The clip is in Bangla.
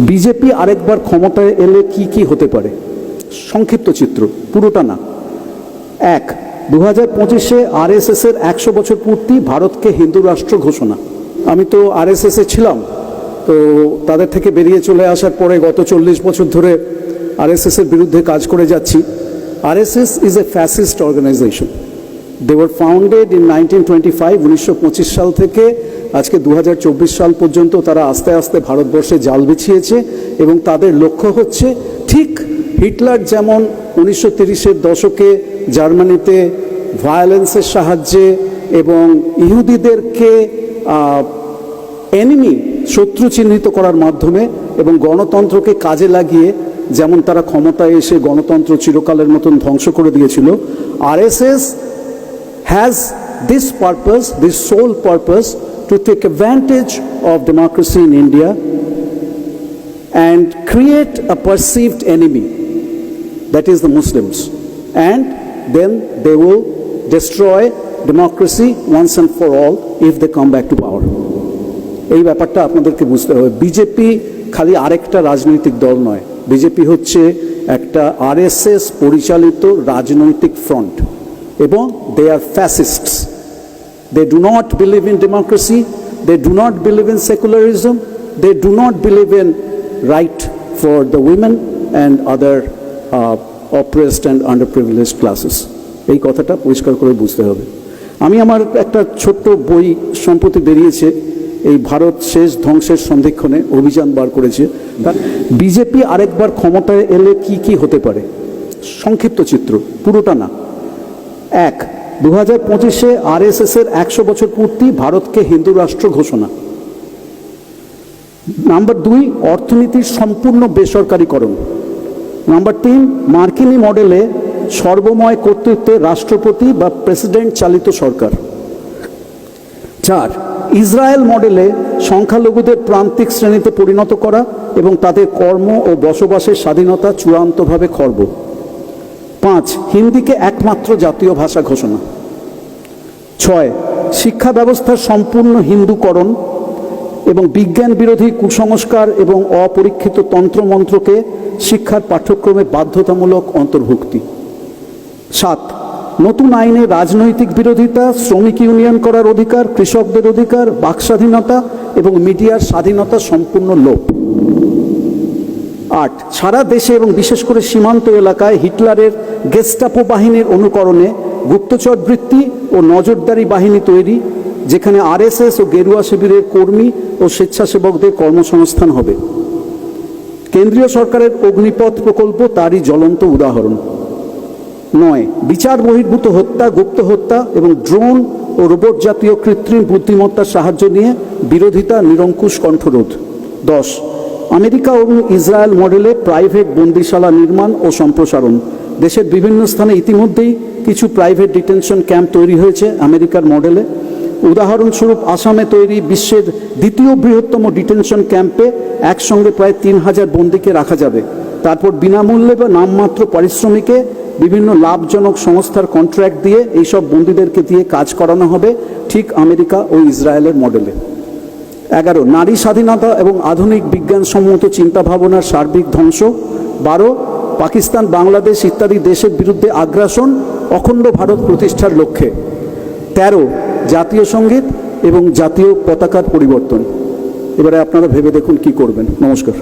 বিজেপি আরেকবার ক্ষমতায় এলে কি কি হতে পারে? সংক্ষিপ্ত চিত্র, পুরোটা না। 1, 2025-এ আরএসএসের 100 বছর পূর্তি, ভারতকে হিন্দু রাষ্ট্র ঘোষণা। আমি তো আরএসএসে ছিলাম, তো তাদের থেকে বেরিয়ে চলে আসার পরে গত 40 বছর ধরে আরএসএসের বিরুদ্ধে কাজ করে যাচ্ছি। RSS is a fascist organisation. They were founded in 1925, 1925 সাল থেকে আজকে 2024 সাল পর্যন্ত তারা আস্তে আস্তে ভারতবর্ষে জাল বিছিয়েছে এবং তাদের লক্ষ্য হচ্ছে ঠিক হিটলার যেমন 1930-এর দশকে জার্মানিতে ভায়োলেন্সের সাহায্যে এবং ইহুদিদেরকে এনিমি, শত্রু চিহ্নিত করার মাধ্যমে এবং গণতন্ত্রকে কাজে লাগিয়ে যেমন তারা ক্ষমতায় এসে গণতন্ত্র চিরকালের মতন ধ্বংস করে দিয়েছিল, RSS has this purpose, this sole purpose, to take advantage of democracy in India and create a perceived enemy, that is the Muslims, and then they will destroy democracy once and for all if they come back to power. এই ব্যাপারটা আপনাদেরকে বুঝতে হবে। বিজেপি খালি আরেকটা রাজনৈতিক দল নয়, বিজেপি হচ্ছে একটা আরএসএস পরিচালিত রাজনৈতিক ফ্রন্ট এবং they are fascists. They do not believe in democracy, they do not believe in secularism, they do not believe in right for the women and other oppressed and underprivileged classes. এই কথাটা পরিষ্কার করে বুঝতে হবে। আমি আমার একটা ছোট্ট বই সম্প্রতি বেরিয়েছে, এই ভারত শেষ ধ্বংসের সন্ধিক্ষণে অভিযান বার করেছে। বিজেপি আরেকবার ক্ষমতায় এলে কি কি হতে পারে? সংক্ষিপ্ত চিত্র, পুরোটা না। 1, 2025-এ আরএসএসের 100 বছর পূর্তি, ভারতকে হিন্দু রাষ্ট্র ঘোষণা। নাম্বার 2, অর্থনীতির সম্পূর্ণ বেসরকারীকরণ। নাম্বার 3, মার্কিনী মডেলে সর্বময় কর্তৃত্বে রাষ্ট্রপতি বা প্রেসিডেন্ট চালিত সরকার। 4, ইসরায়েল মডেলে সংখ্যালঘুদের প্রান্তিক শ্রেণীতে পরিণত করা এবং তাদের কর্ম ও বসবাসের স্বাধীনতা চূড়ান্তভাবে খর্ব। 5, হিন্দিকে একমাত্র জাতীয় ভাষা ঘোষণা। 6, শিক্ষা ব্যবস্থার সম্পূর্ণ হিন্দুকরণ এবং বিজ্ঞান বিরোধী কুসংস্কার এবং অপরীক্ষিত তন্ত্রমন্ত্রকে শিক্ষার পাঠ্যক্রমে বাধ্যতামূলক অন্তর্ভুক্তি। 7, নতুন আইনে রাজনৈতিক বিরোধিতা, শ্রমিক ইউনিয়ন করার অধিকার, কৃষকদের অধিকার, বাক স্বাধীনতা এবং মিডিয়ার স্বাধীনতা সম্পূর্ণ লোপ। 8, সারা দেশে এবং বিশেষ করে সীমান্ত এলাকায় হিটলারের গেস্টাপো বাহিনীর অনুকরণে গুপ্তচর বৃত্তি ও নজরদারি বাহিনী তৈরি, যেখানে আরএসএস ও গেরুয়া শিবিরের কর্মী ও স্বেচ্ছাসেবকদের কর্মসংস্থান হবে। কেন্দ্রীয় সরকারের অগ্নিপথ প্রকল্প তারই জ্বলন্ত উদাহরণ। 9, বিচার বহির্ভূত হত্যা, গুপ্ত হত্যা এবং ড্রোন ও রোবট জাতীয় কৃত্রিম বুদ্ধিমত্তার সাহায্য নিয়ে বিরোধিতা, নিরঙ্কুশ কণ্ঠরোধ। 10, আমেরিকা এবং ইসরায়েল মডেলে প্রাইভেট বন্দিশালা নির্মাণ ও সম্প্রসারণ। দেশের বিভিন্ন স্থানে ইতিমধ্যেই কিছু প্রাইভেট ডিটেনশন ক্যাম্প তৈরি হয়েছে আমেরিকার মডেলে। উদাহরণস্বরূপ আসামে তৈরি বিশ্বের দ্বিতীয় বৃহত্তম ডিটেনশন ক্যাম্পে একসঙ্গে প্রায় 3000 বন্দীকে রাখা যাবে। তারপর বিনামূল্যে বা নামমাত্র পারিশ্রমিকে বিভিন্ন লাভজনক সংস্থার কন্ট্রাক্ট দিয়ে এইসব বন্দীদেরকে দিয়ে কাজ করানো হবে, ঠিক আমেরিকা ও ইসরায়েলের মডেলে। 11, নারী স্বাধীনতা এবং আধুনিক বিজ্ঞানসম্মত চিন্তাভাবনার সার্বিক ধ্বংস। 12, পাকিস্তান, বাংলাদেশ ইত্যাদি দেশের বিরুদ্ধে আগ্রাসন, অখণ্ড ভারত প্রতিষ্ঠার লক্ষ্যে। 13, জাতীয় সঙ্গীত এবং জাতীয় পতাকার পরিবর্তন। এবারে আপনারা ভেবে দেখুন কি করবেন। নমস্কার।